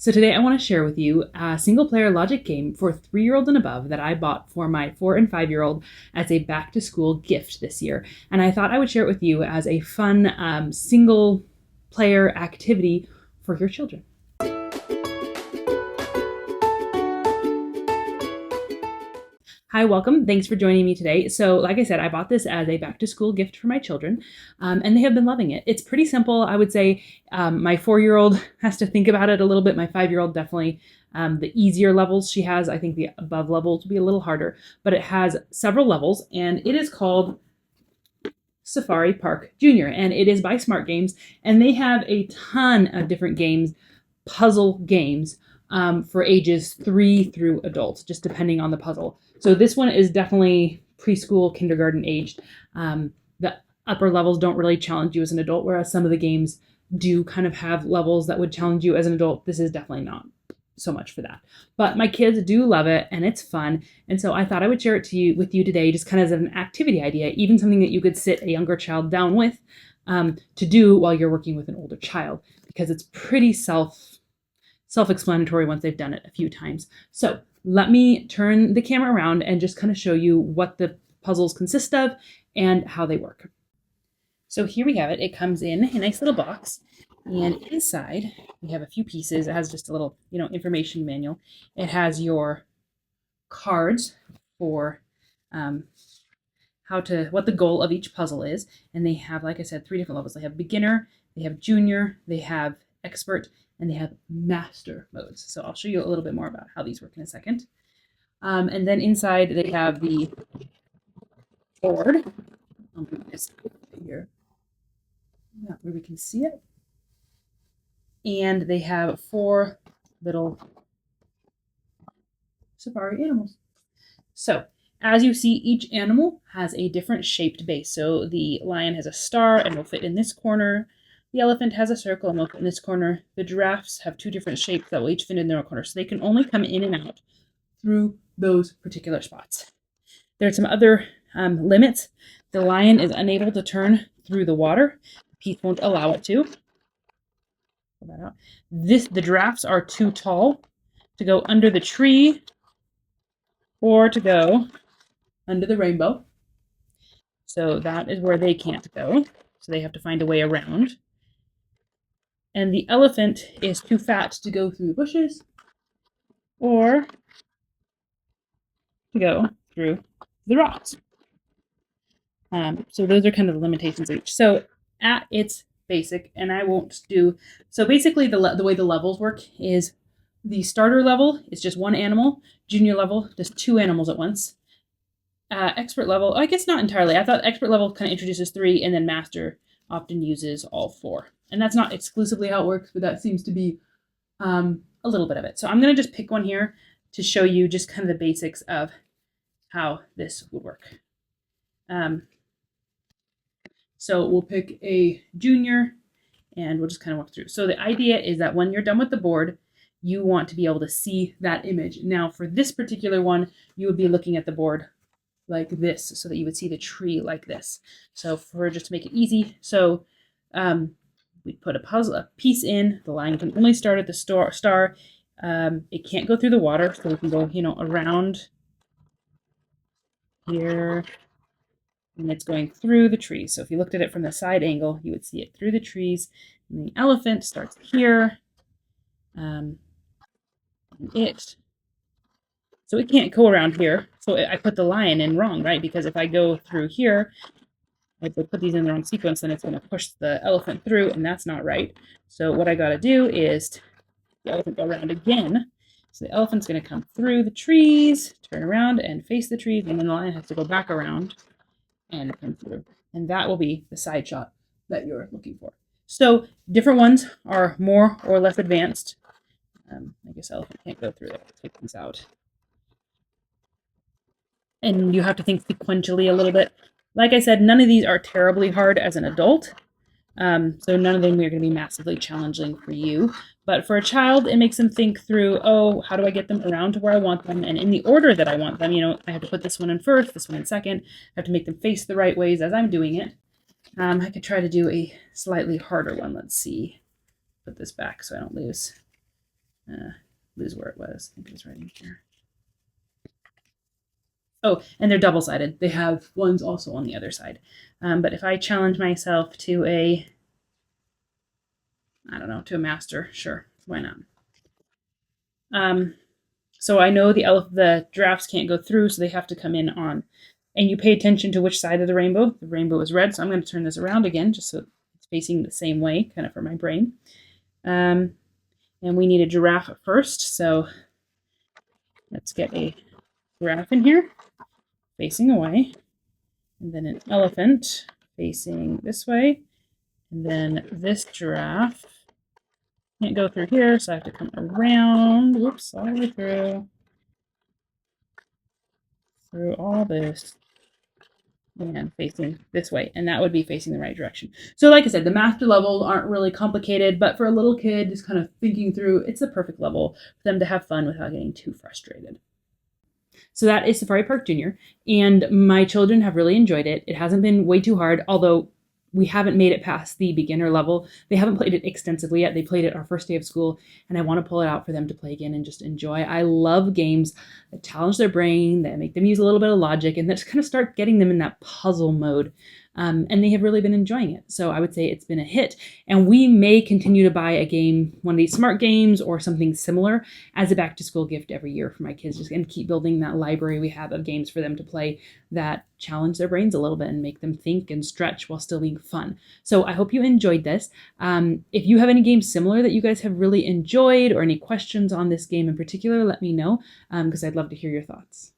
So today I want to share with you a single player logic game for 3-year-olds and above that I bought for my 4 and 5-year-old as a back to school gift this year. And I thought I would share it with you as a fun single player activity for your children. Hi, welcome. Thanks for joining me today. So like I said, I bought this as a back to school gift for my children, and they have been loving it. It's pretty simple. I would say my 4-year-old has to think about it a little bit. My 5-year-old definitely the easier levels she has. I think the above levels will be a little harder, but it has several levels, and it is called Safari Park Junior, and it is by Smart Games, and they have a ton of different games, puzzle games, for ages 3 through adult, just depending on the puzzle. So this one is definitely preschool, kindergarten aged. The upper levels don't really challenge you as an adult, whereas some of the games do kind of have levels that would challenge you as an adult. This is definitely not so much for that. But my kids do love it, and it's fun. And so I thought I would share it with you today, just kind of as an activity idea, even something that you could sit a younger child down with to do while you're working with an older child, because it's pretty self-explanatory once they've done it a few times. So let me turn the camera around and just kind of show you what the puzzles consist of and how they work. So here we have it. It comes in a nice little box, and inside we have a few pieces. It has just a little, information manual. It has your cards for what the goal of each puzzle is, and they have, like I said, 3 different levels. They have beginner, they have junior, they have expert, and they have master modes. So I'll show you a little bit more about how these work in a second. And then inside they have the board. I'll move this here, where we can see it. And they have 4 little safari animals. So as you see, each animal has a different shaped base. So the lion has a star and will fit in this corner. The elephant has a circle and will fit in this corner. The giraffes have 2 different shapes that will each fit in their own corner. So they can only come in and out through those particular spots. There are some other limits. The lion is unable to turn through the water. Pete won't allow it to. Pull that out. The giraffes are too tall to go under the tree or to go under the rainbow. So that is where they can't go. So they have to find a way around. And the elephant is too fat to go through the bushes or to go through the rocks. So those are kind of the limitations of each. So at its basic, and I won't do, so basically the way the levels work is the starter level is just 1 animal, junior level, just 2 animals at once. Expert level, I guess not entirely. I thought expert level kind of introduces 3, and then master often uses all 4. And that's not exclusively how it works, but that seems to be a little bit of it. So I'm going to just pick one here to show you just kind of the basics of how this would work. So we'll pick a junior, and we'll just kind of walk through. So the idea is that when you're done with the board, you want to be able to see that image. Now for this particular one, you would be looking at the board like this, so that you would see the tree like this. So just to make it easy, so we put a piece in. The line can only start at the star. It can't go through the water, so we can go, around here, and it's going through the trees. So if you looked at it from the side angle, you would see it through the trees. And the elephant starts here. So it can't go around here. So I put the lion in wrong, right? Because if I go through here, if I put these in the wrong sequence, then it's going to push the elephant through, and that's not right. So what I got to do is the elephant go around again. So the elephant's going to come through the trees, turn around and face the trees, and then the lion has to go back around and come through. And that will be the side shot that you're looking for. So different ones are more or less advanced. I guess elephant can't go through there. Take these out. And you have to think sequentially a little bit. Like I said, none of these are terribly hard as an adult. So none of them are going to be massively challenging for you. But for a child, it makes them think through, oh, how do I get them around to where I want them? And in the order that I want them, I have to put this one in first, this one in second. I have to make them face the right ways as I'm doing it. I could try to do a slightly harder one. Let's see. Put this back so I don't lose lose where it was. I think it was right in here. Oh, and they're double-sided. They have ones also on the other side. But if I challenge myself to a, I don't know, to a master, sure, why not? So I know the giraffes can't go through, so they have to come in on. And you pay attention to which side of the rainbow. The rainbow is red, so I'm going to turn this around again, just so it's facing the same way, kind of for my brain. And we need a giraffe first, so let's get a giraffe in here, facing away. And then an elephant facing this way. And then this giraffe can't go through here, so I have to come around. Whoops, all the way through all this, and facing this way. And that would be facing the right direction. So like I said, the master levels aren't really complicated, but for a little kid just kind of thinking through, it's the perfect level for them to have fun without getting too frustrated. So that is Safari Park Junior, and my children have really enjoyed it. It hasn't been way too hard, although we haven't made it past the beginner level. They haven't played it extensively yet. They played it our first day of school, and I want to pull it out for them to play again and just enjoy. I love games that challenge their brain, that make them use a little bit of logic, and that just kind of start getting them in that puzzle mode. And they have really been enjoying it. So I would say it's been a hit. And we may continue to buy a game, one of these smart games or something similar, as a back to school gift every year for my kids, just and keep building that library we have of games for them to play that challenge their brains a little bit and make them think and stretch while still being fun. So I hope you enjoyed this. If you have any games similar that you guys have really enjoyed or any questions on this game in particular, let me know, because I'd love to hear your thoughts.